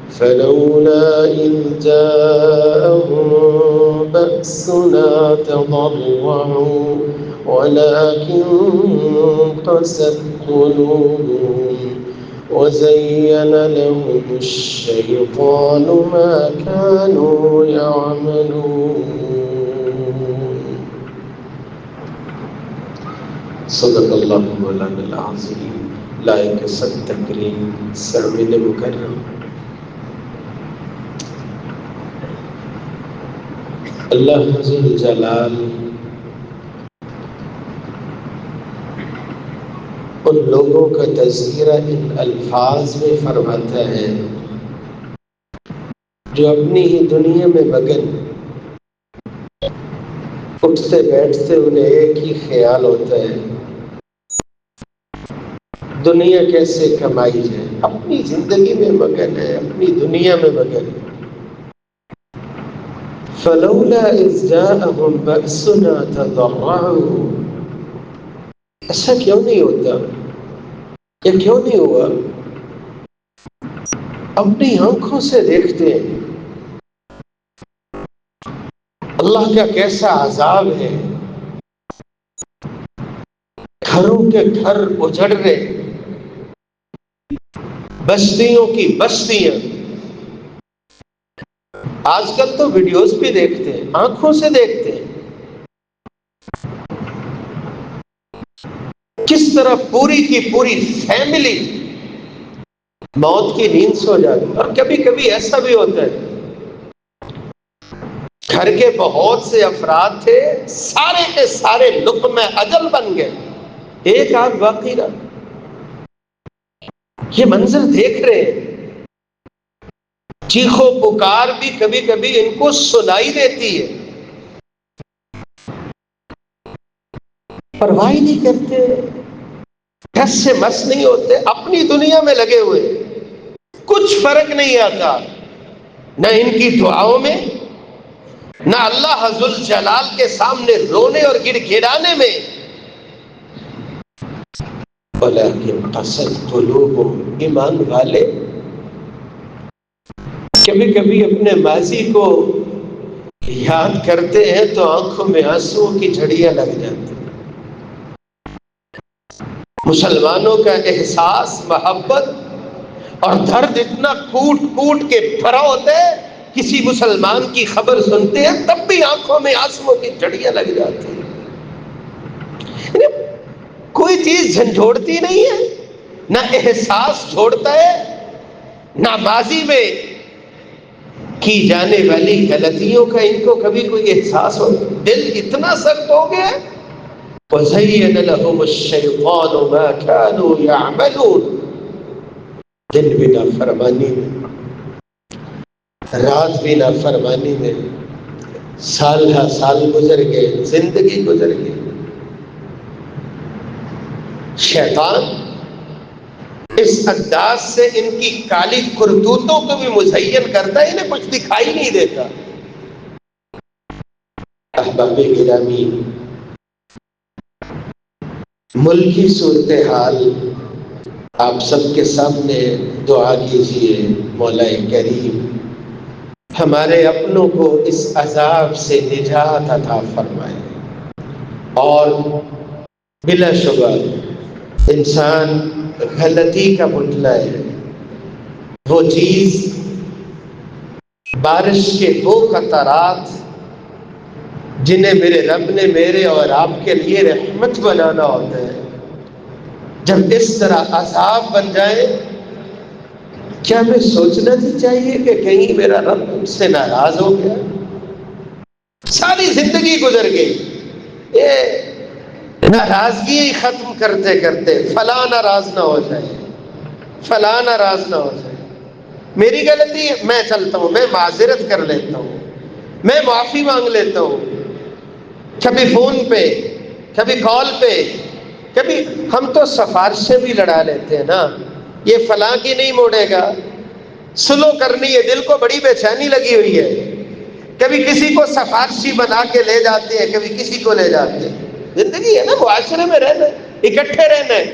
فلولا إذ جاءهم بأسنا تضرعوا ولكن قست قلوبهم وزين لهم الشيطان ما كانوا يعملون. صدق اللہ مولانا العظیم. لائق صد تکریم سامع مکرم. اللہ ذو الجلال ان لوگوں کا تذکرہ ان الفاظ میں فرماتا ہے جو اپنی ہی دنیا میں مگن، اٹھتے بیٹھتے انہیں ایک ہی خیال ہوتا ہے دنیا کیسے کمائی جائے، اپنی زندگی میں مگن ہے، اپنی دنیا میں مگن ہے. فلولا اذ جاءهم بأسنا تضرعوا. ایسا کیوں نہیں ہوتا؟ یہ کیوں نہیں ہوا؟ اپنی آنکھوں سے دیکھتے ہیں اللہ کا کیسا عذاب ہے. گھروں کے گھر اجڑ رہے، بستیوں کی بستیاں. آج کل تو ویڈیوز بھی دیکھتے ہیں، آنکھوں سے دیکھتے ہیں کس طرح پوری کی پوری فیملی موت کی نیند سو جاتی. اور کبھی کبھی ایسا بھی ہوتا ہے گھر کے بہت سے افراد تھے، سارے کے سارے لقمہ اجل بن گئے، ایک آدھ باقی رہا. یہ منظر دیکھ رہے ہیں، چیخو پکار بھی کبھی کبھی ان کو سنائی دیتی ہے، پرواہ نہیں کرتے، ٹس سے مس نہیں ہوتے، اپنی دنیا میں لگے ہوئے، کچھ فرق نہیں آتا نہ ان کی دعاؤں میں، نہ اللہ ذو الجلال کے سامنے رونے اور گڑ گڑانے میں. ولیکن قست قلوبہم. ایمان والے کبھی کبھی اپنے ماضی کو یاد کرتے ہیں تو آنکھوں میں آنسوؤں کی جھڑیاں لگ جاتی ہیں. مسلمانوں کا احساس، محبت اور درد اتنا کوٹ کوٹ کے بھرا ہوتا ہے، کسی مسلمان کی خبر سنتے ہیں تب بھی آنکھوں میں آنسوؤں کی جھڑیاں لگ جاتی ہیں. کوئی چیز جھنجھوڑتی نہیں ہے، نہ احساس چھوڑتا ہے، نہ ماضی میں کی جانے والی غلطیوں کا ان کو کبھی کوئی احساس ہو. دل اتنا سخت ہو گیا. وَزَيَّنَ لَهُمُ الشَّيْطَانُ مَا كَانُوا يَعْمَلُونَ. دن بھی نافرمانی میں، رات بھی نافرمانی میں، سال ہا سال گزر گئے، زندگی گزر گئی. شیطان اس انداز سے ان کی کالی کرتوتوں کو بھی مزین کرتا ہے، انہیں کچھ دکھائی نہیں دیتا. احباب گرامی، ملکی صورتحال آپ سب کے سامنے دعا کیجیے. مولا کریم ہمارے اپنوں کو اس عذاب سے نجات عطا فرمائے. اور بلا شبہ انسان غلطی کا پتلا ہے. وہ چیز بارش کے دو قطرات جنہیں میرے رب نے میرے اور آپ کے لیے رحمت بنانا ہوتا ہے، جب اس طرح عذاب بن جائے، کیا ہمیں سوچنا نہیں چاہیے کہ کہیں میرا رب ہم سے ناراض ہو گیا؟ ساری زندگی گزر گئی، یہ ناراضگی ہی ختم کرتے کرتے فلاں ناراض نہ ہو جائے، فلاں ناراض نہ ہو جائے. میری غلطی ہے، میں چلتا ہوں، میں معذرت کر لیتا ہوں، میں معافی مانگ لیتا ہوں. کبھی فون پہ، کبھی کال پہ، کبھی ہم تو سفارشیں بھی لڑا لیتے ہیں نا، یہ فلاں کی نہیں موڑے گا، سلو کرنی ہے، دل کو بڑی بے چینی لگی ہوئی ہے. کبھی کسی کو سفارشی بنا کے لے جاتے ہیں، کبھی کسی کو لے جاتے ہیں. زندگی ہے نا، معاشرے میں رہنا، اکٹھے رہنا ہے.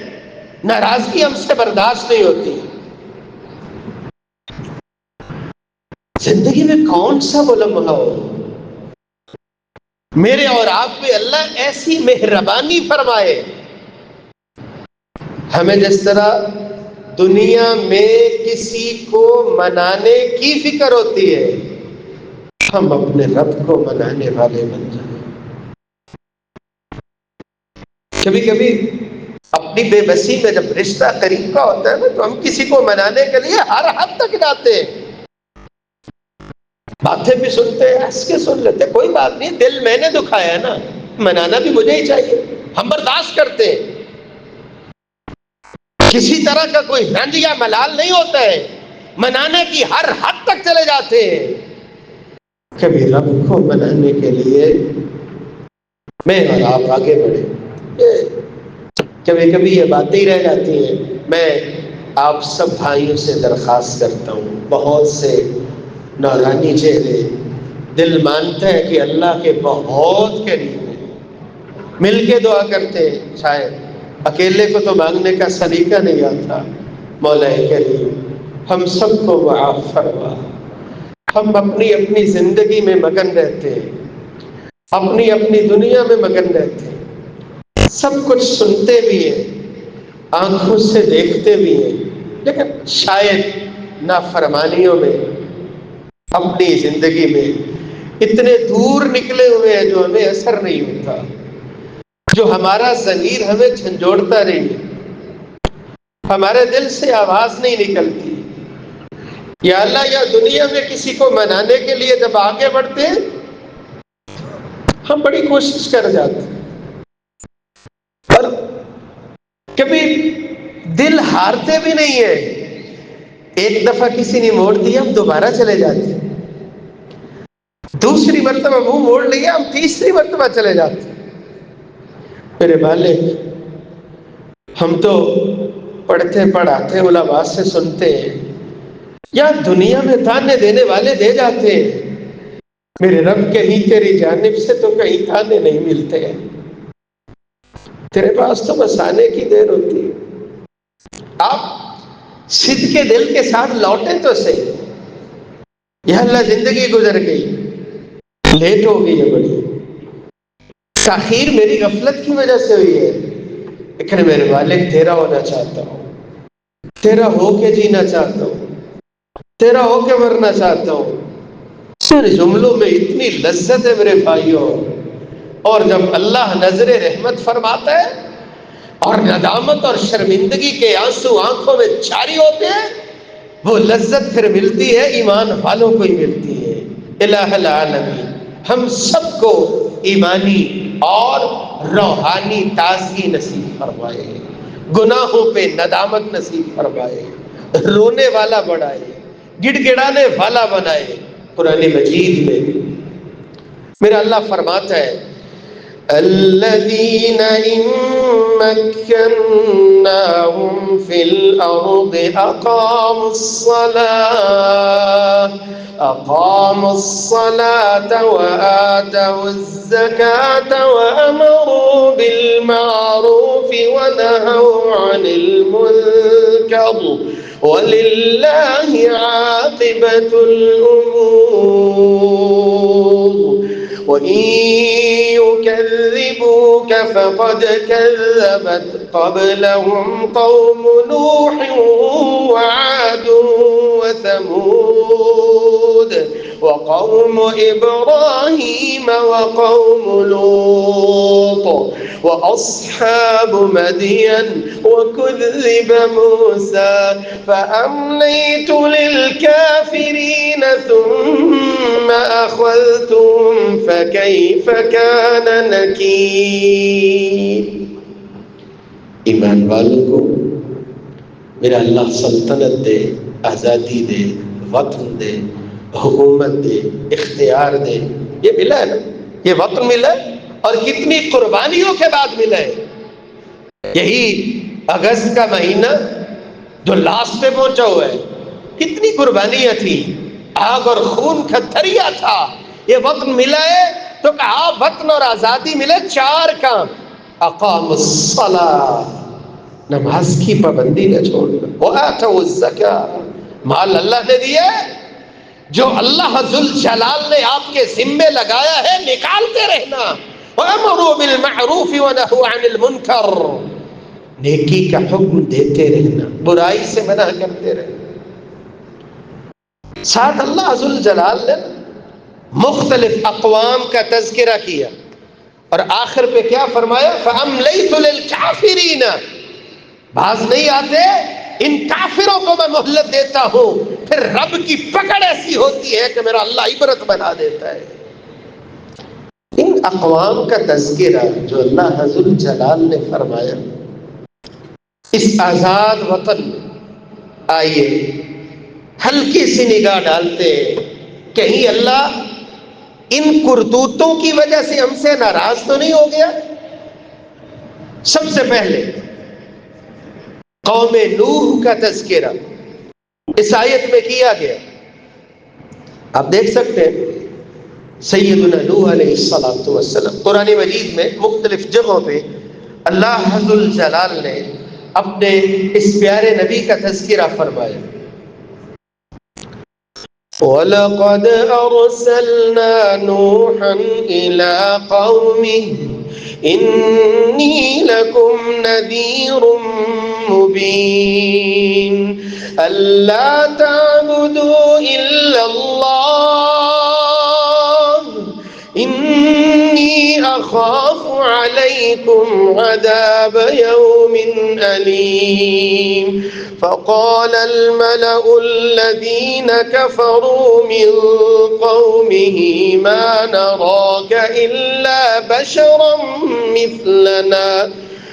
ناراضگی ہم سے برداشت نہیں ہوتی. زندگی میں کون سا وہ لمحہ ہو میرے اور آپ پہ اللہ ایسی مہربانی فرمائے. ہمیں جس طرح دنیا میں کسی کو منانے کی فکر ہوتی ہے، ہم اپنے رب کو منانے والے بن جائیں. کبھی کبھی اپنی بے بسی میں جب رشتہ قریب کا ہوتا ہے نا، تو ہم کسی کو منانے کے لیے ہر حد تک جاتے ہیں. باتیں بھی سنتے ہیں، ہنس کے سن لیتے ہیں، کوئی بات نہیں، دل میں نے دکھایا ہے نا، منانا بھی مجھے ہی چاہیے، ہم برداشت کرتے ہیں. کسی طرح کا کوئی رنج یا ملال نہیں ہوتا ہے، منانے کی ہر حد تک چلے جاتے ہیں. کبھی رب کو منانے کے لیے میں اور آپ آگے بڑھے. کبھی کبھی یہ باتیں ہی رہ جاتی ہیں. میں آپ سب بھائیوں سے درخواست کرتا ہوں، بہت سے نورانی چہرے، دل مانتا ہے کہ اللہ کے بہت قریب ہیں، مل کے دعا کرتے ہیں، شاید اکیلے کو تو مانگنے کا سلیقہ نہیں آتا. مولا کریم ہم سب کو معاف فرما. ہم اپنی اپنی زندگی میں مگن رہتے ہیں، اپنی اپنی دنیا میں مگن رہتے ہیں، سب کچھ سنتے بھی ہیں، آنکھوں سے دیکھتے بھی ہیں، لیکن شاید نافرمانیوں میں اپنی زندگی میں اتنے دور نکلے ہوئے ہیں جو ہمیں اثر نہیں ہوتا، جو ہمارا ضمیر ہمیں جھنجھوڑتا نہیں ہے، ہمارے دل سے آواز نہیں نکلتی. یا اللہ، یا دنیا میں کسی کو منانے کے لیے جب آگے بڑھتے ہیں ہم بڑی کوشش کر جاتے ہیں، اور کبھی دل ہارتے بھی نہیں ہے. ایک دفعہ کسی نے موڑ دیا، ہم دوبارہ چلے جاتے ہیں. دوسری مرتبہ وہ موڑ لیا، ہم تیسری مرتبہ چلے جاتے ہیں. میرے مالک، ہم تو پڑھتے پڑھاتے علماء سے سنتے ہیں، یا دنیا میں تانے دینے والے دے جاتے ہیں، میرے رب کہیں تیری جانب سے تو کہیں تانے نہیں ملتے ہیں، تیرے پاس تو بس آنے کی دیر ہوتی ہے. آپ صدق کے دل کے ساتھ لوٹیں تو صحیح. یا اللہ، زندگی گزر گئی، لیٹ ہو گئی ہے، بڑی تاخیر میری غفلت کی وجہ سے ہوئی ہے، لیکن میرے مالک تیرا ہونا چاہتا ہوں، تیرا ہو کے جینا چاہتا ہوں، تیرا ہو کے مرنا چاہتا ہوں. میرے جملوں میں اتنی لذت ہے میرے بھائیوں، اور جب اللہ نظر رحمت فرماتا ہے اور ندامت اور شرمندگی کے آنسو آنکھوں میں جاری ہوتے ہیں، وہ لذت پھر ملتی ہے ایمان والوں کو ہی ملتی ہے. الہ العالمین ہم سب کو ایمانی اور روحانی تازگی نصیب فرمائے، گناہوں پہ ندامت نصیب فرمائے، رونے والا بنائے، گڑ گڑانے والا بنائے. قرآن مجید میں میرا اللہ فرماتا ہے، الذين إن مكناهم في الأرض أقاموا الصلاة وآتوا الزكاة وأمروا بالمعروف ونهوا عن المنكر ولله عاقبة الأمور وإن يكذبوك فقد كذبت قبلهم قوم نوح وعاد وثمود وقوم إبراهيم وقوم لوط وأصحاب مدين وكذب موسى فأمليت للكافرين ثم أخذتهم فكيف كان نكير. ایمان والوں کو میرا اللہ سلطنت دے، آزادی دے، وطن دے، حکومت دے، اختیار دے، یہ ملا ہے نا، یہ وطن ملا ہے، اور کتنی قربانیوں کے بعد ملا ہے. یہی اگست کا مہینہ جو لاسٹ پہ پہنچا ہوا ہے، کتنی قربانیاں تھی، آگ اور خون کا دریا تھا. یہ وطن ملا ہے تو کہا وطن اور آزادی ملے، چار کام: اقام الصلاۃ، نماز کی پابندی نہ چھوڑنا، وآتوا الزکاۃ، مال اللہ نے دیا ہے جو اللہ ذوالجلال نے آپ کے ذمے لگایا ہے نکالتے رہنا. وَأَمَرُوا بِالْمَعْرُوفِ وَنَهُوا عَنِ الْمُنْكَرِ، نیکی کا حکم دیتے رہنا، برائی سے منع کرتے رہنا. ساتھ اللہ ذوالجلال نے مختلف اقوام کا تذکرہ کیا اور آخر پہ کیا فرمایا؟ فَأَمْلَيْتُ لِلْكَافِرِينَ، باز نہیں آتے، ان کافروں کو میں مہلت دیتا ہوں. پھر رب کی پکڑ ایسی ہوتی ہے کہ میرا اللہ عبرت بنا دیتا ہے. ان اقوام کا تذکرہ جو اللہ ذوالجلال نے فرمایا اس آزاد وطن میں، آئیے ہلکی سی نگاہ ڈالتے کہیں اللہ ان کرتوتوں کی وجہ سے ہم سے ناراض تو نہیں ہو گیا؟ سب سے پہلے قوم نوح کا تذکرہ اس آیت میں کیا گیا. آپ دیکھ سکتے ہیں سیدنا نوح علیہ السلام، قرآن مجید میں مختلف جگہوں پہ اللہ ذوالجلال نے اپنے اس پیارے نبی کا تذکرہ فرمایا. وَلَقَدْ أَرْسَلْنَا نُوحًا إِلَىٰ قَوْمِهِ إِنِّي لَكُمْ نَذِيرٌ مُّبِينٌ أَلَّا تَعْبُدُوا إِلَّا اللَّهَ إِنِّي أَخَافُ عَلَيْكُمْ عَذَابَ يَوْمٍ أَلِيمٍ. فقال الملأ الذين كفروا من قومه ما نراك إلا بشرا مثلنا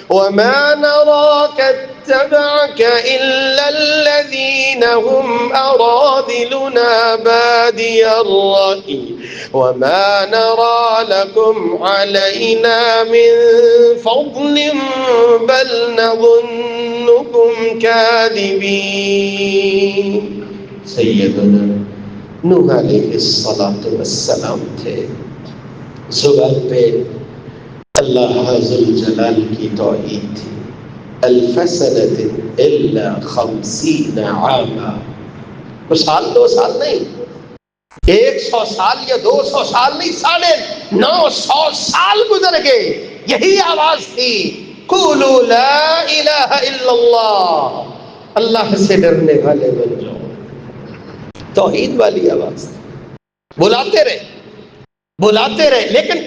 وما نراك اتبعك إلا الذين هم أراذلنا بادي الرأي وما نرى لكم علينا من فضل بل نظنكم كاذبين. سیدنا نوح علیہ السلام تھے، زبان پہ اللہ ذوالجلال کی توحید تھی. الفسنۃ الا 50 عاما، وہ سال 2 سال نہیں، 100 سال یا 200 سال نہیں، 950 سال گزر گئے. یہی آواز تھی، قولوا لا الہ الا اللہ، اللہ سے ڈرنے والے بن جاؤ. توحید والی آواز تھی. بلاتے رہے، لیکن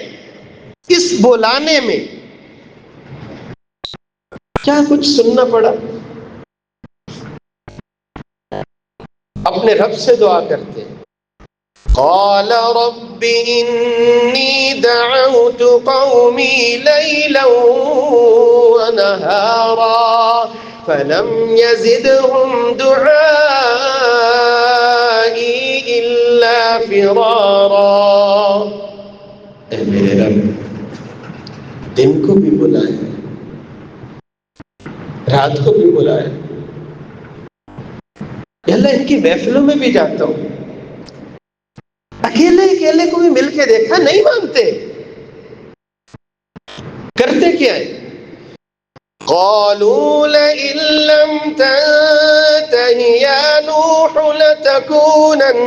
اس بلانے میں کیا کچھ سننا پڑا؟ اپنے رب سے دعا کرتے، قال رب انی دعوت قومی لیلا ونہارا فلم یزدہم دعائی الا فرارا. اے میرے رب، دن کو بھی بلایا، رات کو بھی بلایا، اللہ ان کی محفلوں میں بھی جاتا ہوں، اکیلے کو بھی مل کے دیکھا، نہیں مانتے. کرتے کیا ہے؟ قالوا لئن لم تنته يا نوح لتكونن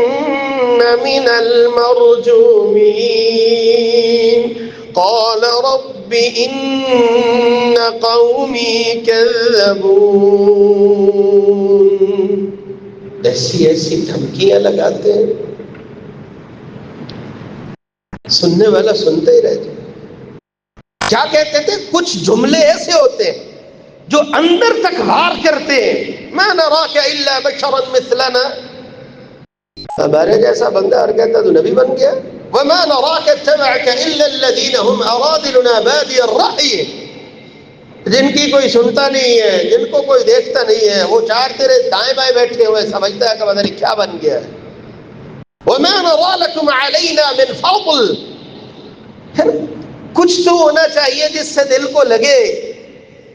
من المرجومين قال رب إن قومي كذبون. ایسی دھمکیاں لگاتے ہیں، سننے والا سنتے ہی رہ جائے. کیا کہتے تھے؟ کچھ جملے ایسے ہوتے ہیں جو اندر تک وار کرتے ہیں. ما نراک الا بشرا مثلنا، ہمارے جیسا بندہ، اور کہتا تو نبی بن گیا. وما نراك اتبعك الا الذين هم اراذلنا بادي الرأي، جن کی کوئی سنتا نہیں ہے، جن کو کوئی دیکھتا نہیں ہے، وہ چار تیرے دائیں بائیں بیٹھے ہوئے، سمجھتا ہے کہ پتہ نہیں کیا بن گیا. وما نرى لكم علينا من فضل، کچھ تو ہونا چاہیے جس سے دل کو لگے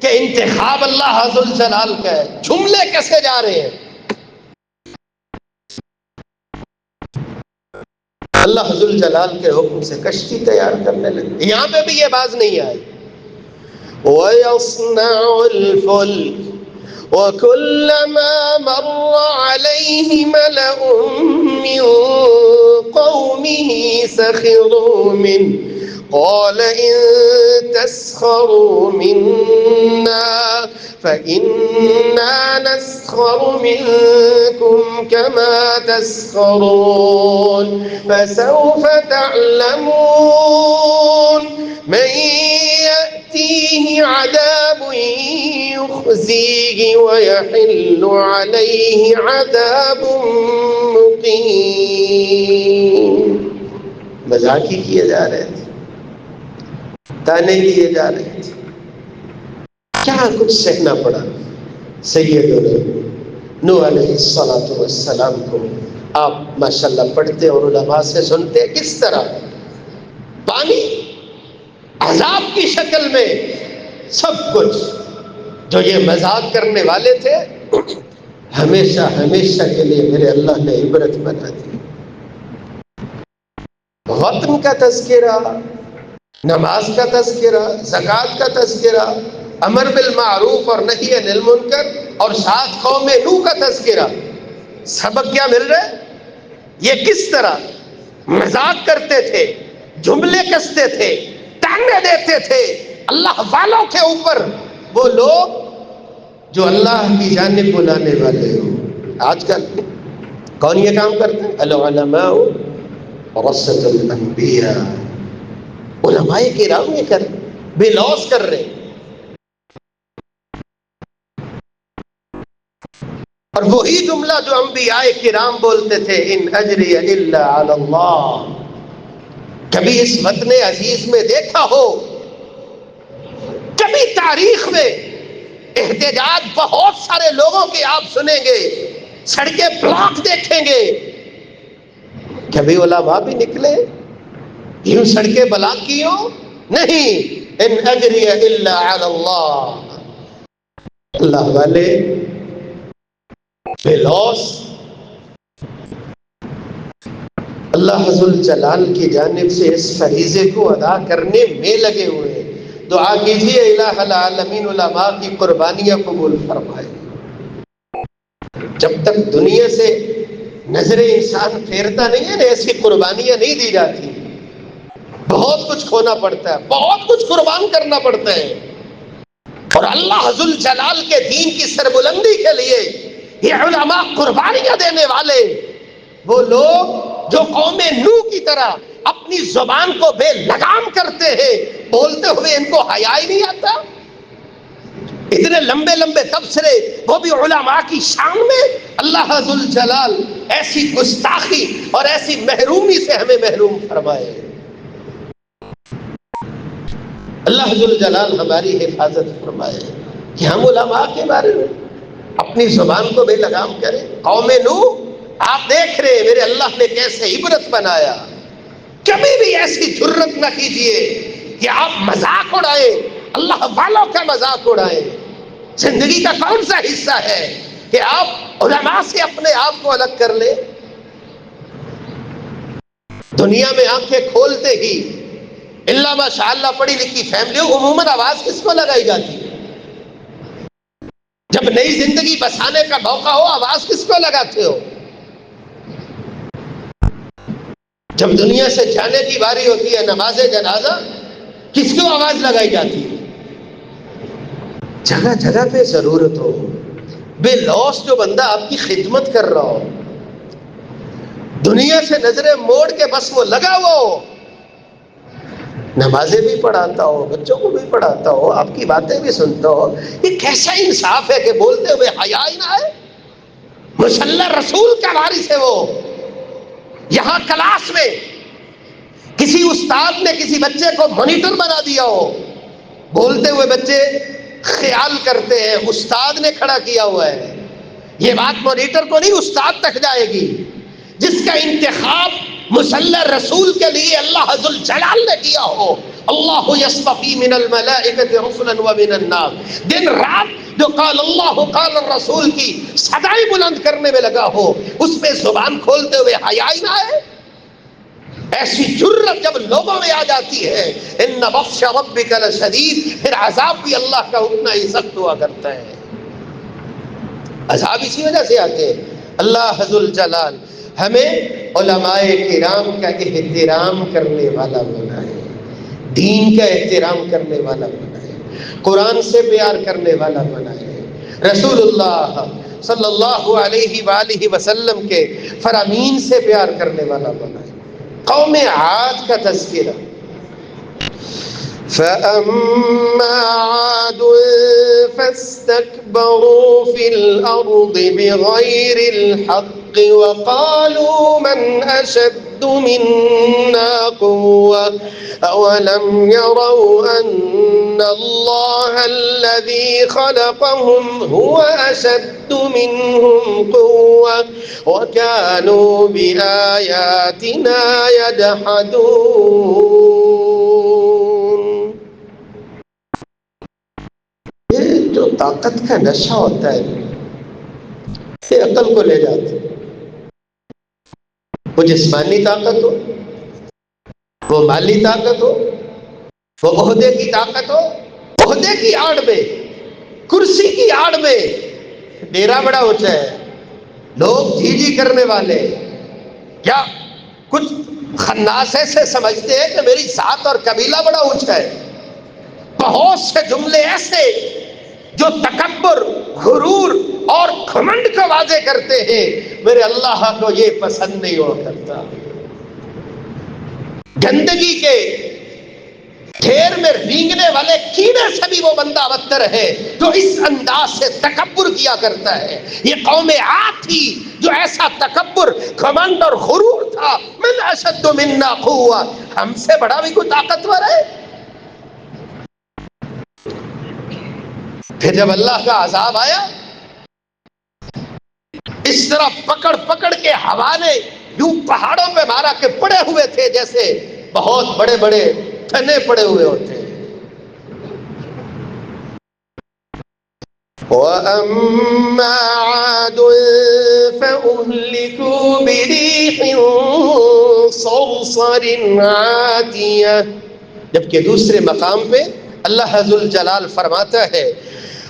کہ انتخاب اللہ ذوالجلال کا ہے. جملے کیسے جا رہے ہیں؟ اللہ ذوالجلال کے حکم سے کشتی تیار کرنے لگے. یہاں پہ بھی یہ باز نہیں آئی. وَيَصْنَعُ الْفُلْكَ وَكُلَّمَا مَرَّ عَلَيْهِ مَلَأٌ مِّن قومه سخروا منه قال إن تسخروا منا فإنا نسخر منكم كما تسخرون فسوف تعلمون من يأتيه عذاب يخزيه ويحل عليه عذاب مقيم. مذاق ہی کیے جا رہے تھے، تانے دیے جا رہے تھے، کیا کچھ سہنا پڑا. سیدنا نوح علیہ السلام کو آپ ماشاءاللہ پڑھتے اور علماء سے سنتے کس طرح پانی عذاب کی شکل میں، سب کچھ جو یہ مذاق کرنے والے تھے ہمیشہ ہمیشہ کے لیے میرے اللہ نے عبرت بنا دی. وطن کا تذکرہ، نماز کا تذکرہ، زکوٰۃ کا تذکرہ، امر بالمعروف اور نہی عن المنکر، اور ساتھ قوم نوح کا تذکرہ. سبق کیا مل رہا ہے؟ یہ کس طرح مذاق کرتے تھے، جملے کستے تھے، تانے دیتے تھے اللہ والوں کے اوپر، وہ لوگ جو اللہ کی جانب بلانے والے ہوں. آج کل کون یہ کام کرتے ہیں؟ العلماء ورثۃ الانبیاء. علماء کرام یہ کر بے لوث کر رہے. اور وہی جملہ جو انبیاء کرام بولتے تھے، ان اجری الا علی اللہ. کبھی اس وطن عزیز میں دیکھا ہو، کبھی تاریخ میں احتجاج بہت سارے لوگوں کے آپ سنیں گے، سڑکیں بلاک دیکھیں گے، کبھی علماء بھی نکلے یوں سڑکیں بلاک کی ہوں؟ نہیں. ان اجری الا علی اللہ. اللہ والے بے لوث اللہ ذوالجلال کی جانب سے اس فریضے کو ادا کرنے میں لگے ہوئے ہیں. دعا کیجیے الہ العالمین علماء کی قربانیاں قبول فرمائے. جب تک دنیا سے نظر انسان پھیرتا نہیں ہے نا، ایسی قربانیاں نہیں دی جاتی. بہت کچھ کھونا پڑتا ہے، بہت کچھ قربان کرنا پڑتا ہے. اور اللہ ذوالجلال کے دین کی سربلندی کے لیے یہ علماء قربانیاں دینے والے، وہ لوگ جو قوم نوح کی طرح اپنی زبان کو بے لگام کرتے ہیں، بولتے ہوئے ان کو حیا ہی نہیں آتا. اتنے لمبے لمبے تبصرے، وہ بھی علماء کی شان میں. اللہ ذوالجلال ایسی گستاخی اور ایسی محرومی سے ہمیں محروم فرمائے. اللہ ذوالجلال ہماری حفاظت فرمائے کہ ہم علماء کے بارے میں اپنی زبان کو بے لگام کریں. قوم نوح آپ دیکھ رہے ہیں میرے اللہ نے کیسے عبرت بنایا. کبھی بھی ایسی جرت نہ کیجئے کہ آپ مذاق اڑائیں، اللہ والوں کا مذاق اڑائیں. زندگی کا کون سا حصہ ہے کہ آپ علماء سے اپنے آپ کو الگ کر لیں؟ دنیا میں آنکھیں کھولتے ہی اللہ ماشاءاللہ پڑھی لکھی فیملیوں عموماً آواز کس کو لگائی جاتی ہے؟ جب نئی زندگی بسانے کا موقع ہو آواز کس کو لگاتے ہو؟ جب دنیا سے جانے کی باری ہوتی ہے نماز جنازہ کس کو آواز لگائی جاتی ہے؟ جگہ جگہ پہ ضرورت ہو، بے لوث جو بندہ آپ کی خدمت کر رہا ہو، دنیا سے نظریں موڑ کے بس وہ لگا ہوا ہو، نمازیں بھی پڑھاتا ہو، بچوں کو بھی پڑھاتا ہو، آپ کی باتیں بھی سنتا ہو. یہ کیسا انصاف ہے کہ بولتے ہوئے حیا ہی نہ آئے؟ مسلح رسول کا وارث ہے وہ. یہاں کلاس میں کسی استاد نے کسی بچے کو مانیٹر بنا دیا ہو، بولتے ہوئے بچے خیال کرتے ہیں استاد نے کھڑا کیا ہوا ہے. یہ بات مانیٹر کو نہیں استاد تک جائے گی. جس کا انتخاب مسلح رسول کے لیے اللہ ذوالجلال نے کیا ہو. اللہ یصطفی من الملائکۃ رسلا ومن الناس. دن رات جو قال اللہ قال الرسول کی صدائیں بلند کرنے میں لگا ہو، اس پہ زبان کھولتے ہوئے حیا ہی نہ آئے؟ ایسی جرت جب لوگوں میں آ جاتی ہے، ان بطش ربک لشدید، پھر عذاب بھی اللہ کا اتنا ہی سخت ہوا کرتا ہے. عذاب اسی وجہ سے آتے ہیں. اللہ ذوالجلال ہمیں علماء کرام کا احترام کرنے والا بنائے، دین کا احترام کرنے والا بنائے، قرآن سے پیار کرنے والا بنائے، رسول اللہ صلی اللہ علیہ وآلہ وسلم کے فرامین سے پیار کرنے والا بنائے۔ قوم عاد کا تذکرہ، فَأَمَّا عَادٌ فَاسْتَكْبَرُوا فِي الْأَرْضِ بِغَيْرِ الْحَقِّ وَقَالُوا مَنْ أَشَدُّ مِنَّا قُوَّةً أَوَلَمْ يَرَوْا أَنَّ اللَّهَ الَّذِي خَلَقَهُمْ هُوَ أَشَدُّ مِنْهُمْ قُوَّةً وَكَانُوا بِآيَاتِنَا يَجْحَدُونَ۔ جو طاقت کا نشہ ہوتا ہے یہ عقل کو لے جاتا ہے، وہ جسمانی طاقت ہو، وہ مالی طاقت ہو، وہ عہدے کی طاقت ہو، عہدے کی آڑ میں، کرسی کی آڑ میں ڈیرا بڑا اونچا ہے، لوگ جی جی کرنے والے، کیا کچھ خناسے سے سمجھتے ہیں کہ میری ذات اور قبیلہ بڑا اونچا ہے۔ بہت سے جملے ایسے جو تکبر، غرور اور گھمنڈ کو واضح کرتے ہیں، میرے اللہ کو یہ پسند نہیں ہوا کرتا۔ گندگی کے ڈھیر میں رینگنے والے کیڑے سے بھی وہ بندہ بدتر ہے جو اس انداز سے تکبر کیا کرتا ہے۔ یہ قوم عاد تھی جو ایسا تکبر، گھمنڈ اور غرور تھا، من اشد منا قوہ، ہم سے بڑا بھی کوئی طاقتور ہے؟ پھر جب اللہ کا عذاب آیا، اس طرح پکڑ پکڑ کے ہوا نے یوں پہاڑوں پہ مارا کہ پڑے ہوئے تھے جیسے بہت بڑے بڑے تنے پڑے ہوئے ہوتے ہیں۔ وَأَمَّا عَادٌ فَأُهْلِكُوا بِرِيحٍ صَرْصَرٍ عَاتِيَةٍ، جبکہ دوسرے مقام پہ اللہ ذو الجلال فرماتا ہے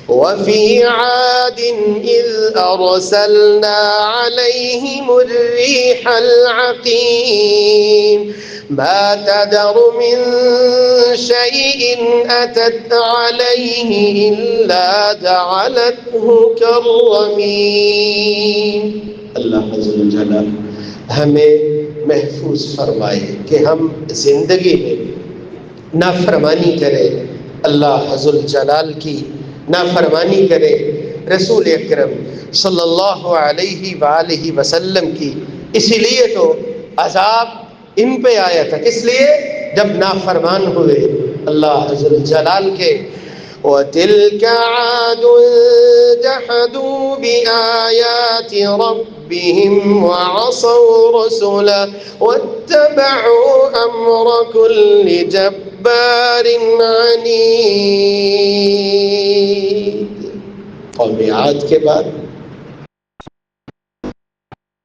وَفِي عَادٍ إِذْ أَرْسَلْنَا عَلَيْهِمُ الرِّيحَ الْعَقِيمَ مَا تَذَرُ مِن شَيْءٍ أَتَتْ عَلَيْهِ إِلَّا جَعَلَتْهُ كَالرَّمِيمِ۔ اللہ عز و جل ہمیں محفوظ فرمائے کہ ہم زندگی میں نافرمانی کریں، اللہ عز و جلال کی نافرمانی کرے، رسول اکرم صلی اللہ علیہ وآلہ وسلم کی۔ اسی لیے تو عذاب ان پہ آیا تھا، کس لیے؟ جب نافرمان ہوئے اللہ عز و جلال کے۔ وَتِلْكَ عَادٌ جَحَدُوا بِآيَاتِ رَبِّهِمْ وَعَصَوْا رُسُلَهُ وَاتَّبَعُوا أَمْرَ كُلِّ جَبَّارٍ عَنِيدٍ۔ قوم عاد کے بعد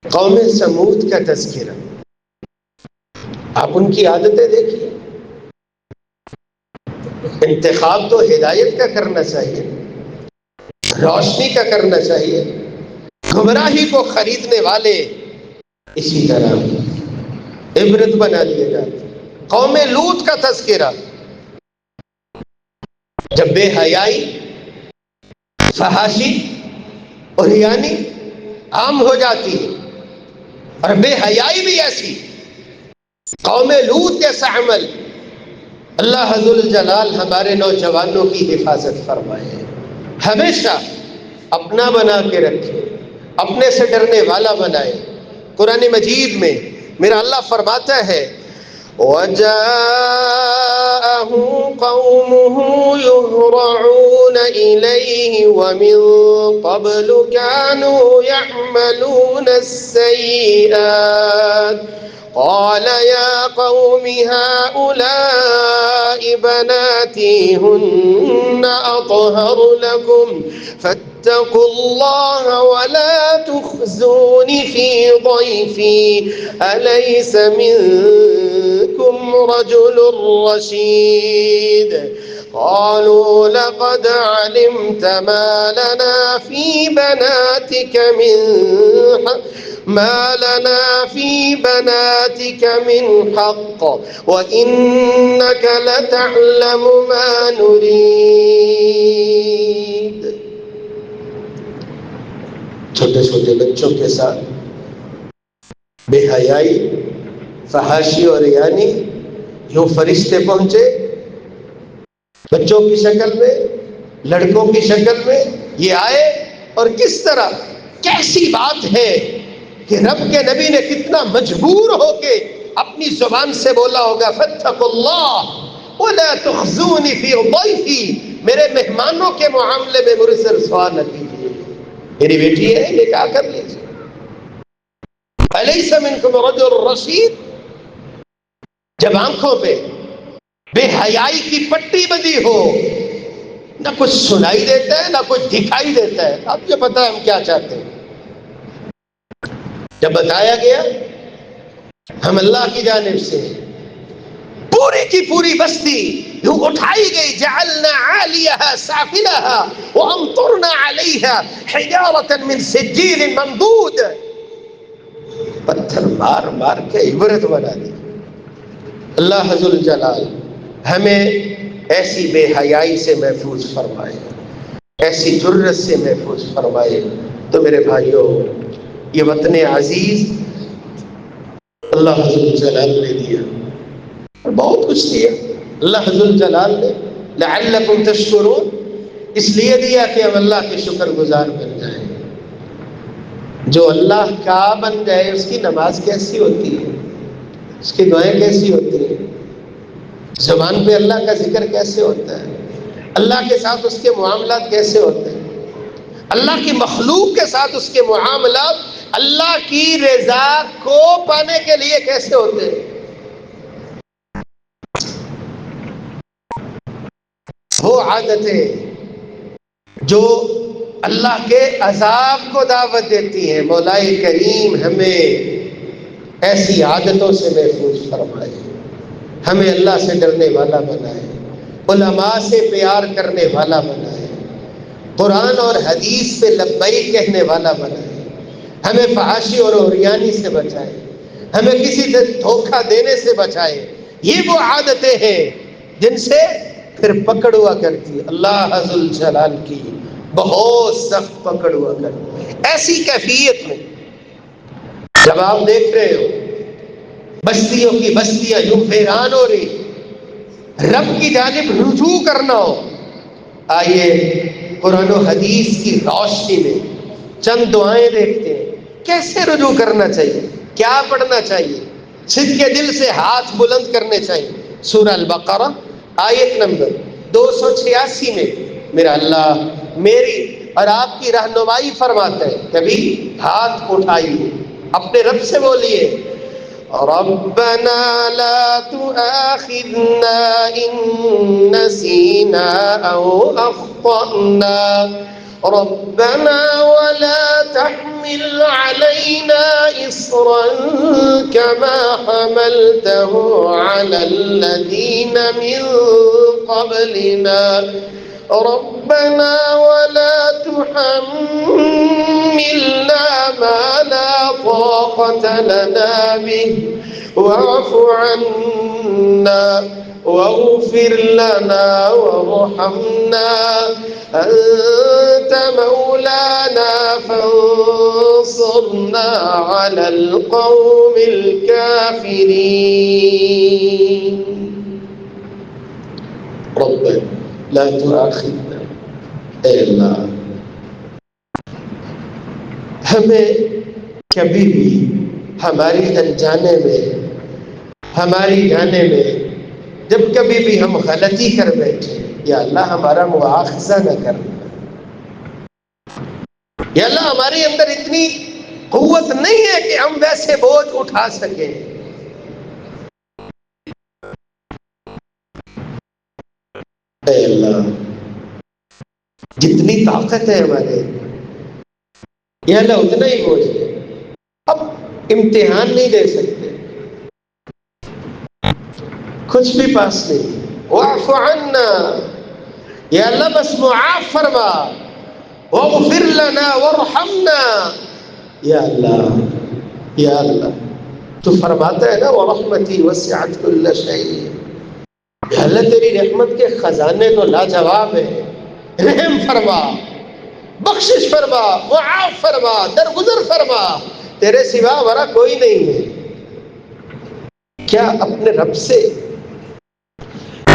قوم سمود کا تذکرہ۔ آپ ان کی عادتیں دیکھیے، انتخاب تو ہدایت کا کرنا چاہیے، روشنی کا کرنا چاہیے، گمراہی کو خریدنے والے اسی طرح عبرت بنا لیے جاتے۔ قوم لوط کا تذکرہ، جب بے حیائی، فحاشی اور یعنی عام ہو جاتی ہے، اور بے حیائی بھی ایسی، قوم لوط جیسا عمل، اللہ ذو الجلال ہمارے نوجوانوں کی حفاظت فرمائے، ہمیشہ اپنا بنا کے رکھے، اپنے سے ڈرنے والا بنائے۔ قرآن مجید میں میرا اللہ فرماتا ہے وَجَاءَهُ قَوْمُهُ يُهْرَعُونَ إِلَيْهِ وَمِن قَبْلُ كَانُوا يَعْمَلُونَ السَّيِّئَاتِ قَالَ يَا قَوْمِ هَؤُلَاءِ بَنَاتِي هُنَّ أَطْهَرُ لَكُمْ فاتقوا الله ولا تخزون في ضيفي أليس منكم رجل رشيد قالوا لقد علمت ما لنا في بناتك من حق ما لنا في بناتك من حق وإنك لتعلم ما نريد. چھوٹے چھوٹے بچوں کے ساتھ بے حیائی، فحاشی اور ریانی. یوں فرشتے پہنچے بچوں کی شکل میں، لڑکوں کی شکل میں. یہ آئے اور کس طرح، کیسی بات ہے کہ رب کے نبی نے کتنا مجبور ہو کے اپنی زبان سے بولا ہوگا فاتقوا اللہ ولا تخزونی فی ضیفی، میرے مہمانوں کے معاملے میں مجھ سے رسوا نہ کیجیے. میری بیٹی ہے، یہ کیا کر لیجیے. الیس منکم رجل رشید. جب آنکھوں پہ بے حیائی کی پٹی بندھی ہو، نہ کچھ سنائی دیتا ہے نہ کچھ دکھائی دیتا ہے. آپ کو پتا ہے ہم کیا چاہتے ہیں. جب بتایا گیا ہم اللہ کی جانب سے، پوری کی پوری بستی یوں اٹھائی گئی. جعلنا عالیہا سافلہا وامطرنا علیہا حجارۃ من سجیل منضود. پتھر مار مار کے عبرت بنا دی. اللہ ذوالجلال ہمیں ایسی بے حیائی سے محفوظ فرمائے، ایسی جرت سے محفوظ فرمائے. تو میرے بھائیوں، یہ وطن عزیز اللہ ذوالجلال نے دیا، اور بہت کچھ دیا اللہ ذوالجلال نے. لعلکم تشکرون، اس لیے دیا کہ ہم اللہ کے شکر گزار بن جائیں. جو اللہ کا بن جائے اس کی نماز کیسی ہوتی ہے، اس کی دعائیں کیسی ہوتی ہیں، زبان پہ اللہ کا ذکر کیسے ہوتا ہے، اللہ کے ساتھ اس کے معاملات کیسے ہوتے ہیں، اللہ کی مخلوق کے ساتھ اس کے معاملات اللہ کی رضا کو پانے کے لیے کیسے ہوتے ہیں. وہ عادتیں جو اللہ کے عذاب کو دعوت دیتی ہیں. مولا کریم ہمیں ایسی عادتوں سے محفوظ فرمائے، ہمیں اللہ سے ڈرنے والا بنائے، علماء سے پیار کرنے والا بنائے، قرآن اور حدیث پہ لبیک کہنے والا بنائے، ہمیں فحاشی اور عریانی سے بچائے، ہمیں کسی سے دھوکہ دینے سے بچائے. یہ وہ عادتیں ہیں جن سے پھر پکڑ ہوا کرتی ہے اللہ ذوالجلال کی بہت سخت پکڑ ہوا کرتی. ایسی کیفیت میں جب آپ دیکھ رہے ہو بستیوں کی بستیاں یوں ویران ہو رہی، رب کی جانب رجوع کرنا ہو، آئیے قرآن و حدیث کی روشنی میں چند دعائیں دیکھتے ہیں. کیسے رجوع کرنا چاہیے، کیا پڑھنا چاہیے، صدقے دل سے ہاتھ بلند کرنے چاہیے. سورہ البقرہ آیت نمبر 286 میں میرا اللہ میری اور آپ کی رہنمائی فرماتا ہے. کبھی ہاتھ اٹھائیے، اپنے رب سے بولیے ربنا لا تؤاخذنا ان نسینا او اخطأنا ربنا ولا تحمل علينا إصرا كما حملته على الذين من قبلنا ربنا ولا تحملنا ما لا طاقة لنا به واعف عنا واغفر لنا وارحمنا أنت مولانا فانصرنا على القوم الكافرين. ربنا لا تؤاخذنا، اے اللہ ہمیں کبھی بھی ہماری انجانے میں، ہماری جانے میں جب کبھی بھی ہم غلطی کر بیٹھے، یا اللہ ہمارا مواخذہ نہ کرنا. یا اللہ ہمارے اندر اتنی قوت نہیں ہے کہ ہم ویسے بوجھ اٹھا سکیں. اے اللہ جتنی طاقت ہے ہمارے، یا اللہ اتنا ہی بوجھ ہے. اب امتحان نہیں دے سکتے، کچھ بھی پاس نہیں. واعف عنا، یا اللہ بس معاف فرما. واغفر لنا وارحمنا، یا اللہ یا اللہ تو فرماتا ہے نا وَرَحْمَتِي وَسِعَتْ كُلَّ شَيْءٍ، اللہ تیری رحمت کے خزانے تو لاجواب ہیں، رحم فرما، بخشش فرما، معاف فرما، درگزر فرما، تیرے سوا ہمارا کوئی نہیں ہے۔ کیا اپنے رب سے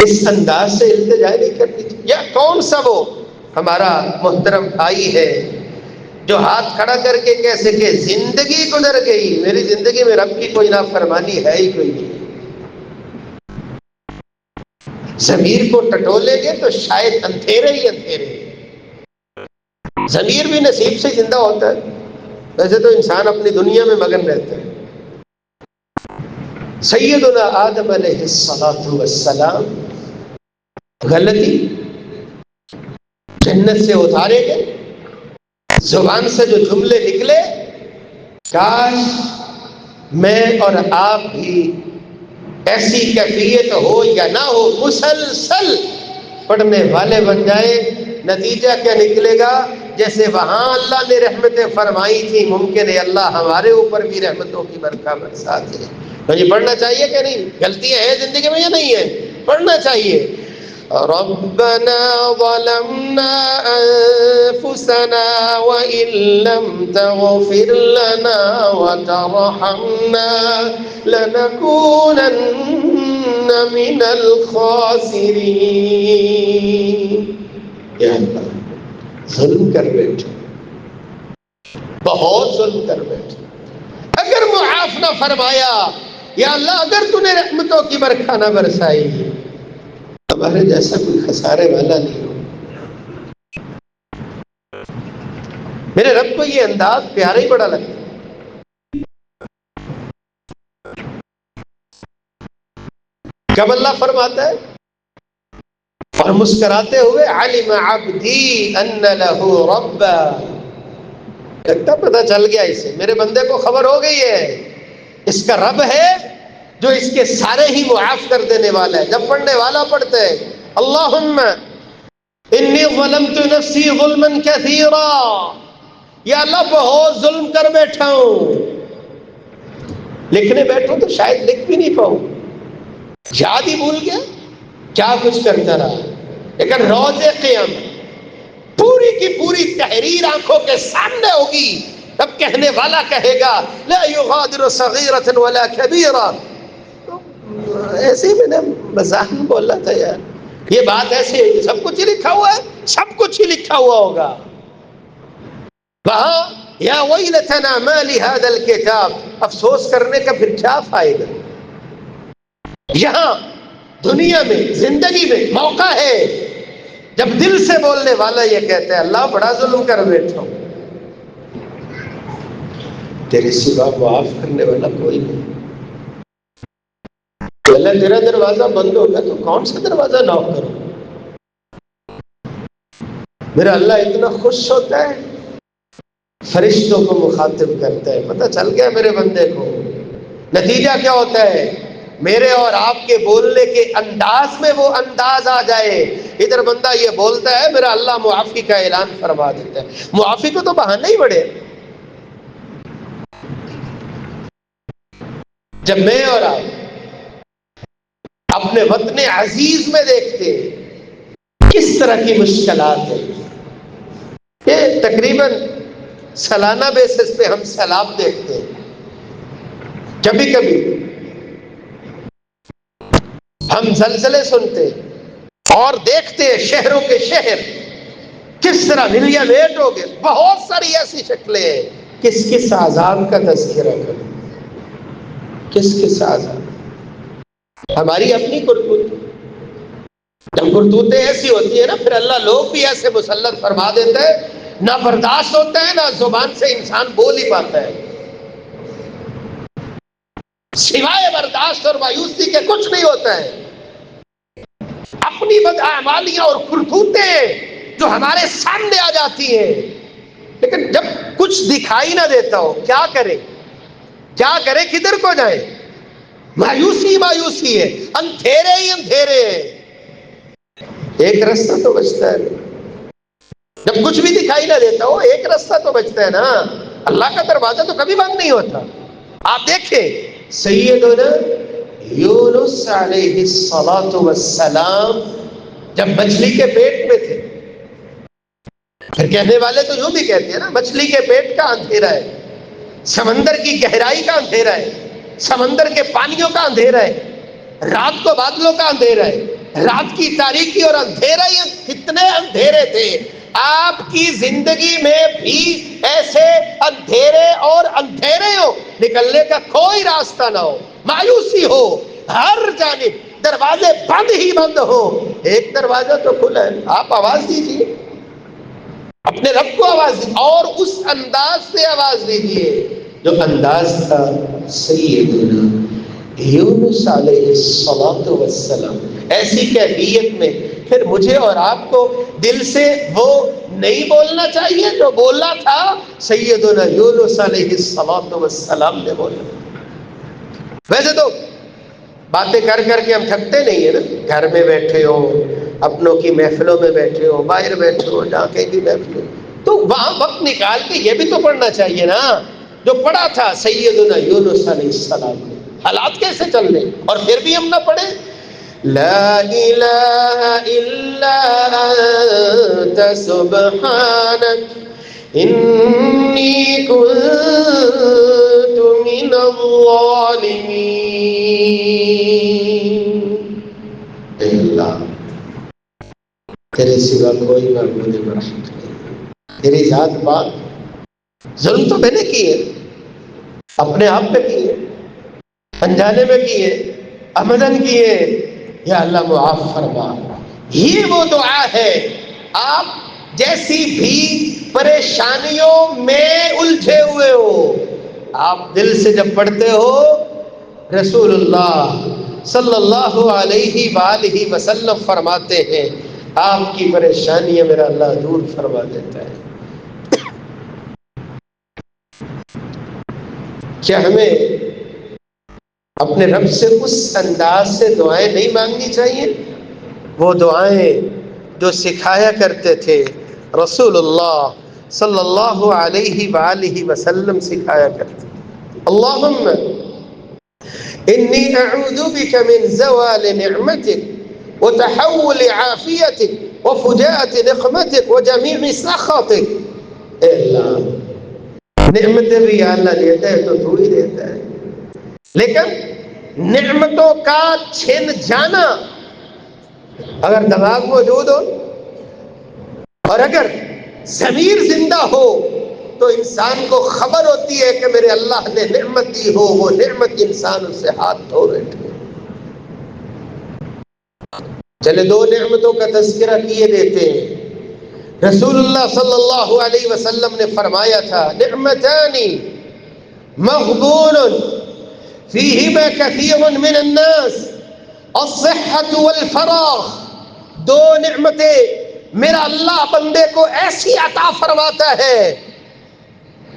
اس انداز سے التجا نہیں کرنی چاہیے؟ یا کون سا وہ ہمارا محترم بھائی ہے جو ہاتھ کھڑا کر کے کیسے کہ زندگی گزر گئی، میری زندگی میں رب کی کوئی نافرمانی ہے ہی کوئی نہیں، ضمیر کو ٹٹولیں گے تو شاید اندھیرے ہی اندھیرے۔ ضمیر بھی نصیب سے زندہ ہوتا ہے، ویسے تو انسان اپنی دنیا میں مگن رہتا ہے۔ سیدنا آدم علیہ الصلوۃ والسلام غلطی جنت سے اتارے گئے، زبان سے جو جملے نکلے، کاش میں اور آپ بھی ایسی کیفیت ہو یا نہ ہو مسلسل پڑھنے والے بن جائے۔ نتیجہ کیا نکلے گا؟ جیسے وہاں اللہ نے رحمتیں فرمائی تھی، ممکن ہے اللہ ہمارے اوپر بھی رحمتوں کی برکھا برسا دے۔ مجھے پڑھنا چاہیے کہ نہیں؟ غلطیاں ہیں زندگی میں یا نہیں ہے؟ پڑھنا چاہیے۔ ربنا ظلمنا انفسنا وان لم تغفر لنا وترحمنا لنكونن من الخاسرین۔ یا اللہ ظلم کر بیٹھے، بہت ظلم کر بیٹھے، اگر معاف نہ فرمایا، یا اللہ اگر تو نے رحمتوں کی برکھا نہ برسائی، ہمارے جیسا کوئی خسارے والا نہیں ہو۔ میرے رب کو یہ انداز پیارا ہی بڑا لگتا ہے۔ کب اللہ فرماتا ہے اور مسکراتے ہوئے علم عبدی ان لہ ربا، لگتا پتہ چل گیا اسے، میرے بندے کو خبر ہو گئی ہے اس کا رب ہے جو اس کے سارے ہی معاف کر دینے والا ہے۔ جب پڑھنے والا پڑھتے ہیں اللہم انی ظلمت نفسی ظلما کثیرا، یا اللہ بہت ظلم کر بیٹھا ہوں، لکھنے بیٹھوں تو شاید لکھ بھی نہیں پاؤں، یاد ہی بھول گیا کیا کچھ کرتا رہا۔ لیکن روز قیامت پوری کی پوری تحریر آنکھوں کے سامنے ہوگی، تب کہنے والا کہے گا لا یغادر صغیرۃ ولا کبیرہ۔ ایسے ہی میں نے مزاح میں بولا تھا یار، یہ بات ایسی ہے، سب کچھ ہی لکھا ہوا ہے، سب کچھ ہی لکھا ہوا ہوگا وہاں۔ یا ویلتنا ما لہذا الکتاب، افسوس کرنے کا پھر کیا فائدہ؟ یہاں دنیا میں زندگی میں موقع ہے جب دل سے بولنے والا یہ کہتا ہے اللہ بڑا ظلم کر بیٹھا ہوں، تیرے سوا معاف کرنے والا کوئی نہیں۔ اللہ تیرا دروازہ بند ہوگا تو کون سا دروازہ نوک کرو؟ میرا اللہ اتنا خوش ہوتا ہے، فرشتوں کو مخاطب کرتا ہے، پتہ چل گیا میرے بندے کو۔ نتیجہ کیا ہوتا ہے؟ میرے اور آپ کے بولنے کے انداز میں وہ انداز آ جائے، ادھر بندہ یہ بولتا ہے میرا اللہ معافی کا اعلان فرما دیتا ہے۔ معافی کو تو بہانے ہی بڑے۔ جب میں اور آپ اپنے وطن عزیز میں دیکھتے کس طرح کی مشکلات ہیں، یہ تقریباً سالانہ بیسس پہ ہم سیلاب دیکھتے ہیں، کبھی کبھی ہم زلزلے سنتے اور دیکھتے ہیں شہروں کے شہر کس طرح ملیا میٹ ہو گئے۔ بہت ساری ایسی شکلیں ہیں، کس کس عذاب کا تذکرہ کریں، کس کس عذاب؟ ہماری اپنی کرتوت، جب کرتوتیں ایسی ہوتی ہیں نا پھر اللہ لوگ بھی ایسے مسلط فرما دیتا ہے، نہ برداشت ہوتا ہے، نہ زبان سے انسان بول ہی پاتا ہے، سوائے برداشت اور مایوسی کے کچھ نہیں ہوتا ہے۔ اپنی بداعمالیاں اور کرتوتیں جو ہمارے سامنے آ جاتی ہیں، لیکن جب کچھ دکھائی نہ دیتا ہو کیا کرے، کیا کرے، کدھر کو جائے؟ مایوسی مایوسی ہے، اندھیرے ہی اندھیرے ہیں۔ ایک راستہ تو بچتا ہے، جب کچھ بھی دکھائی نہ دیتا ہو ایک راستہ تو بچتا ہے نا۔ اللہ کا دروازہ تو کبھی بند نہیں ہوتا، آپ دیکھیں سیدنا یونس علیہ السلام جب مچھلی کے پیٹ میں تھے، پھر کہنے والے تو یوں بھی کہتے ہیں نا، مچھلی کے پیٹ کا اندھیرا ہے، سمندر کی گہرائی کا اندھیرا ہے، سمندر کے پانیوں کا اندھیرا ہے، رات کو بادلوں کا اندھیرا ہے، رات کی تاریکی اور اندھیرا، یہ کتنے اندھیرے تھے۔ آپ کی زندگی میں بھی ایسے اندھیرے اور اندھیرے ہو، نکلنے کا کوئی راستہ نہ ہو، مایوسی ہو، ہر جانب دروازے بند ہی بند ہو، ایک دروازہ تو کھلا ہے، آپ آواز دیجیے، اپنے رب کو آواز دیجیے، اور اس انداز سے آواز دیجیے جو انداز تھا سیدنا یونس علیہ السلام۔ ایسی کیفیت میں پھر مجھے اور آپ کو دل سے وہ نہیں بولنا چاہیے جو بولا تھا سیدنا یونس علیہ السلام نے بولا۔ ویسے تو باتیں کر کر کے ہم تھکتے نہیں ہیں نا، گھر میں بیٹھے ہو، اپنوں کی محفلوں میں بیٹھے ہو، باہر بیٹھے ہو، جہاں کہیں بھی بیٹھے ہو، تو وہاں وقت نکال کے یہ بھی تو پڑھنا چاہیے نا جو پڑھا تھا سیدنا یونس علیہ السلام نے۔ حالات کیسے چل رہے اور پھر بھی ہم نہ پڑھیں؟ لا الہ الا انت سبحانک انی کنت من الظالمین۔ اے اللہ، تیرے سوا کوئی معبود برحق نہیں، تیری ذات پاک۔ ظلم تو میں نے کیے، اپنے آپ پہ کیے، انجانے میں کیے، عمدن کیے، یا اللہ معاف فرما۔ یہ وہ دعا ہے، آپ جیسی بھی پریشانیوں میں الجھے ہوئے ہو، آپ دل سے جب پڑھتے ہو، رسول اللہ صلی اللہ علیہ وآلہ وسلم فرماتے ہیں آپ کی پریشانیاں میرا اللہ دور فرما دیتا ہے۔ کیا ہمیں اپنے رب سے اس انداز سے دعائیں نہیں مانگنی چاہیے؟ وہ دعائیں جو سکھایا کرتے تھے رسول اللہ صلی اللہ علیہ وآلہ وسلم، سکھایا کرتے تھے۔ اللہم انی اعوذ بک من زوال نعمتک وتحول عافیتک وفجاءت نقمتک وجمیع سخطک۔ اے اللہ، نعمتیں بھی یا اللہ دیتا ہے تو تو ہی دیتا ہے، لیکن نعمتوں کا چھن جانا، اگر دماغ موجود ہو اور اگر ضمیر زندہ ہو تو انسان کو خبر ہوتی ہے کہ میرے اللہ نے نعمت دی ہو، وہ نعمت انسان اس سے ہاتھ دھو بیٹھے۔ چلے دو نعمتوں کا تذکرہ کیے دیتے ہیں۔ رسول اللہ صلی اللہ علیہ وسلم نے فرمایا تھا نعمتان مغبون فیہما کثیر من الناس الصحة والفراغ۔ دو نعمتیں میرا اللہ بندے کو ایسی عطا فرماتا ہے،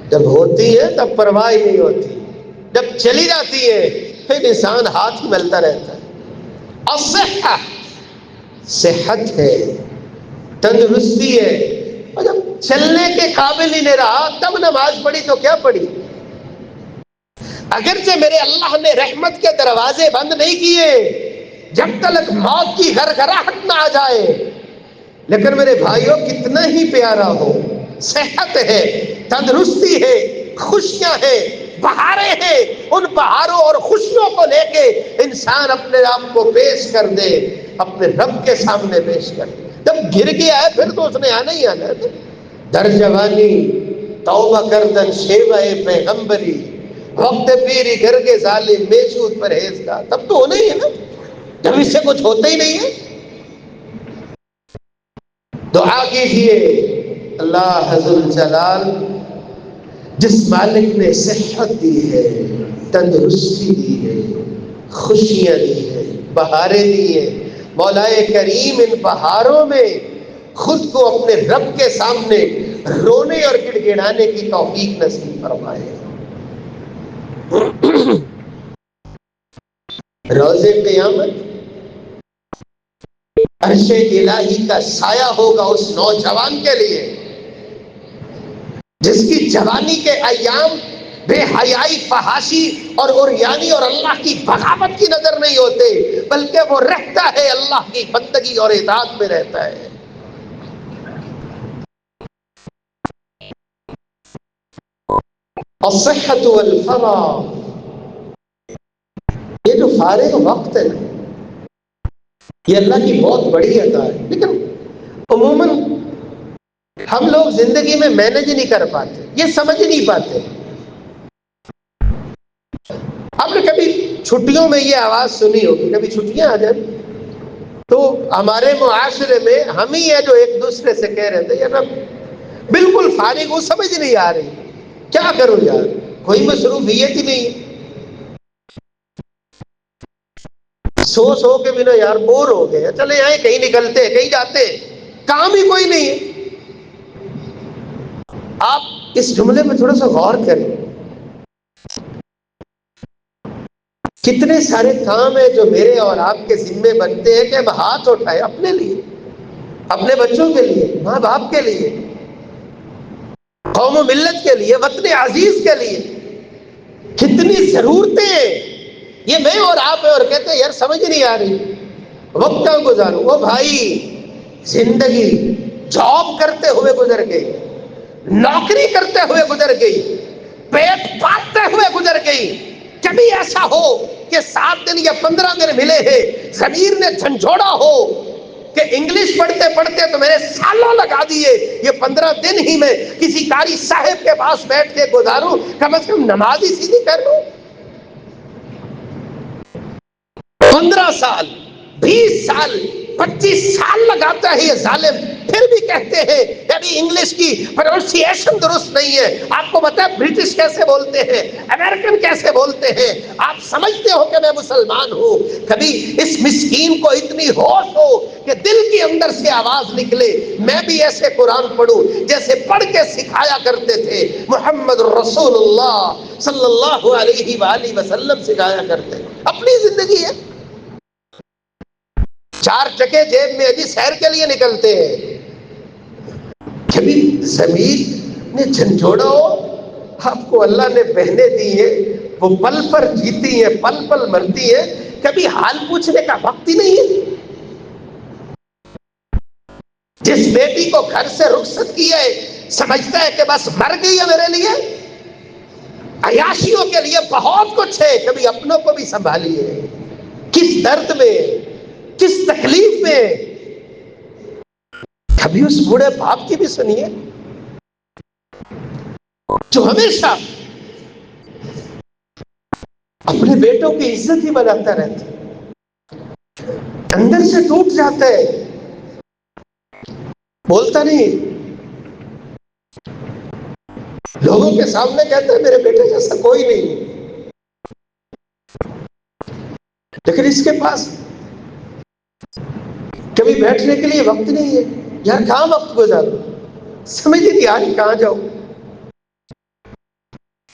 جب ہوتی ہے تب پرواہ نہیں ہوتی، جب چلی جاتی ہے پھر انسان ہاتھ ہی ملتا رہتا ہے۔ الصحہ، صحت ہے، تندرستی ہے، اور جب چلنے کے قابل ہی نہیں رہا تب نماز پڑھی تو کیا پڑھی؟ اگرچہ میرے اللہ نے رحمت کے دروازے بند نہیں کیے جب تک موت کی گھرگھراہٹ نہ آ جائے، لیکن میرے بھائیوں کتنا ہی پیارا ہو، صحت ہے، تندرستی ہے، خوشیاں ہیں، بہاریں ہیں، ان بہاروں اور خوشیوں کو لے کے انسان اپنے آپ کو پیش کر دے، اپنے رب کے سامنے پیش کر دے۔ جب گر گیا ہے پھر تو اس نے آنا ہی آنا ہے۔ در جوانی توبہ کردن شیوہ پیغمبری، وقت پیری گرگ ظالم میشود پرہیزگار، تب تو ہونا ہی ہے نا، جب اس سے کچھ ہوتا ہی نہیں ہے۔ دعا کیجئے اللہ ذوالجلال جلال، جس مالک نے صحت دی ہے، تندرستی دی ہے، خوشیاں دی ہے، بہاریں دی ہیں، مولا کریم ان بہاروں میں خود کو اپنے رب کے سامنے رونے اور گڑ گڑانے کی توفیق نصیب فرمائے۔ روز قیامت عرش الہی کا سایہ ہوگا اس نوجوان کے لیے جس کی جوانی کے ایام بے حیائی، فحاشی اور عریانی اور اللہ کی بغاوت کی نظر نہیں ہوتے، بلکہ وہ رہتا ہے اللہ کی بندگی اور اطاعت میں رہتا ہے۔ الصحت والفراغ، یہ جو فارغ وقت ہے نا، یہ اللہ کی بہت بڑی عطا ہے، لیکن عموماً ہم لوگ زندگی میں مینج نہیں کر پاتے، یہ سمجھ نہیں پاتے۔ آپ نے کبھی چھٹیوں میں یہ آواز سنی ہوگی، کبھی چھٹیاں آ جائیں تو ہمارے معاشرے میں ہم ہی ہیں جو ایک دوسرے سے کہہ رہے تھے یا نا بالکل فارغ ہوں، سمجھ نہیں آ رہی، کیا کروں یار، کوئی مصروفیت ہی نہیں ہے، سو کے بنا یار بور ہو گئے، چلے آئے کہیں نکلتے کہیں جاتے، کام ہی کوئی نہیں ہے۔ آپ اس جملے میں تھوڑا سا غور کریں، کتنے سارے کام ہیں جو میرے اور آپ کے ذمے بنتے ہیں کہ ہم ہاتھ اٹھائیں اپنے لیے، اپنے بچوں کے لیے، ماں باپ کے لیے، قوم و ملت کے لیے، وطن عزیز کے لیے، کتنی ضرورتیں ہیں، یہ میں اور آپ ہیں، اور کہتے ہیں یار سمجھ نہیں آ رہی، وقت کہاں گزاروں؟ وہ بھائی زندگی جاب کرتے ہوئے گزر گئی، نوکری کرتے ہوئے گزر گئی، پیٹ پالتے ہوئے گزر گئی۔ کبھی ایسا ہو کہ 7 دن یا 15 دن ملے ہیں، ضمیر نے جھنجھوڑا ہو کہ انگلش پڑھتے پڑھتے تو میرے سالوں لگا دیے، یہ 15 دن ہی میں کسی قاری صاحب کے پاس بیٹھ کے گزاروں، کم از کم نماز ہی سیدھی کر لوں۔ 15 سال، 20 سال، 25 سال لگاتا ہے یہ ظالم، پھر بھی کہتے ہیں کہ ابھی انگلش کی پروننسیشن درست نہیں ہے۔ آپ کو پتا ہے برٹش کیسے بولتے ہیں، امریکن کیسے بولتے ہیں؟ آپ سمجھتے ہو کہ میں مسلمان ہوں؟ کبھی اس مسکین کو اتنی ہوش ہو کہ دل کے اندر سے آواز نکلے، میں بھی ایسے قرآن پڑھوں جیسے پڑھ کے سکھایا کرتے تھے محمد رسول اللہ صلی اللہ علیہ وآلہ وسلم سکھایا کرتے۔ اپنی زندگی ہے، 4 ٹکے جیب میں ابھی سیر کے لیے نکلتے ہیں۔ کبھی ضمیر نے جھنجھوڑا ہو، آپ کو اللہ نے بہنیں دی ہیں، وہ پل پر جیتی ہیں، پل پل مرتی ہیں، کبھی حال پوچھنے کا وقت ہی نہیں ہے۔ جس بیٹی کو گھر سے رخصت کیا ہے سمجھتا ہے کہ بس مر گئی ہے میرے لیے۔ عیاشیوں کے لیے بہت کچھ ہے، کبھی اپنوں کو بھی سنبھالیے، کس درد میں، کس تکلیف میں، کبھی اس بوڑھے باپ کی بھی سنیے جو ہمیشہ اپنے بیٹوں کی عزت ہی بناتا رہتا ہے، اندر سے ٹوٹ جاتا ہے، بولتا نہیں، لوگوں کے سامنے کہتا ہے میرے بیٹے جیسا کوئی نہیں، لیکن اس کے پاس کبھی بیٹھنے کے لیے وقت نہیں ہے، یار کہاں وقت گزارو، سمجھ نہیں آ رہی کہاں جاؤ۔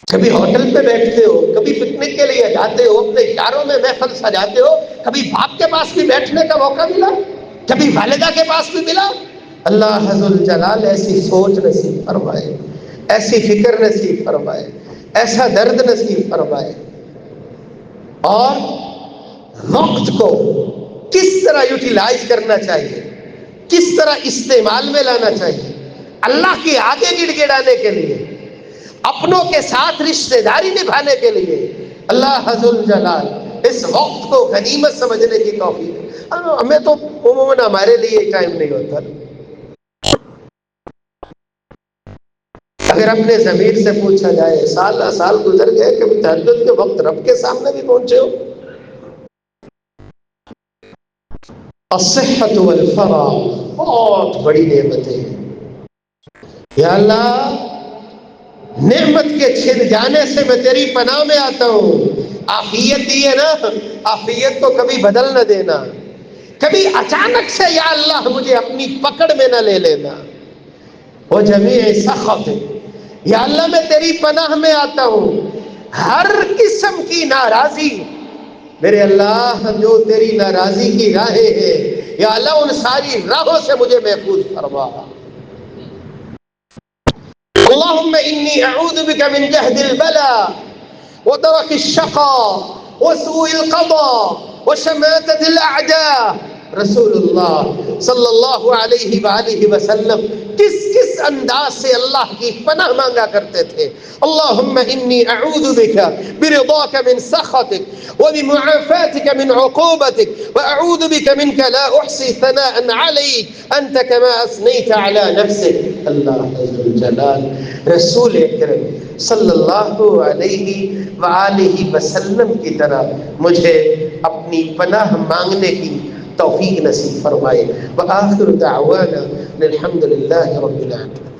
کبھی ہوٹل پہ بیٹھتے ہو، کبھی پکنک کے لیے جاتے ہو، اپنے اداروں میں محفل سجاتے ہو، کبھی باپ کے پاس بھی بیٹھنے کا موقع ملا، کبھی والدہ کے پاس بھی ملا۔ اللہ عز الجلال ایسی سوچ نصیب فرمائے، ایسی فکر نصیب فرمائے، ایسا درد نصیب فرمائے، اور وقت کو کس طرح یوٹیلائز کرنا چاہیے، کس طرح استعمال میں لانا چاہیے اللہ کے آگے گڑ گڑانے کے لیے، اپنوں کے ساتھ رشتہ داری نبھانے کے لیے۔ اللہ عز الجلال اس وقت کو غنیمت سمجھنے کی توفیق۔ ہمیں تو عموماً ہمارے لیے ٹائم نہیں ہوتا۔ اگر اپنے ضمیر سے پوچھا جائے، سال سال گزر گئے، کبھی تہجد کے وقت رب کے سامنے بھی پہنچے ہو؟ الصحت والفراغ بہت بڑی نعمتیں ہیں۔ یا اللہ، نعمت کے چھن جانے سے میں تیری پناہ میں آتا ہوں۔ عافیت دی ہے نا، عافیت کو کبھی بدل نہ دینا، کبھی اچانک سے یا اللہ مجھے اپنی پکڑ میں نہ لے لینا۔ وہ جمیع سخط، یا اللہ میں تیری پناہ میں آتا ہوں، ہر قسم کی ناراضی، میرے اللہ جو تیری ناراضی کی راہیں ہیں، یا اللہ ان ساری راہوں سے مجھے محفوظ فرما۔ اللهم إني أعوذ بك من جهد البلاء ودرك الشقاء وسوء القضاء وشماتة الأعداء. رسول اللہ صلی اللہ علیہ وآلہ وسلم کس کس انداز سے اللہ کی پناہ مانگا کرتے تھے؟ اللہم انی اعوذ بک برضاک من سخطک وبمعافاتک من عقوبتک واعوذ بک منک لا احصی ثناء علیک انت کما اثنیت علی نفسک. اللہ عز وجل رسول اکرم صلی اللہ علیہ وآلہ وسلم کی طرح مجھے اپنی پناہ مانگنے کی توفیق نصیب فرمائے. وآخر دعوانا الحمد للہ رب العالمین.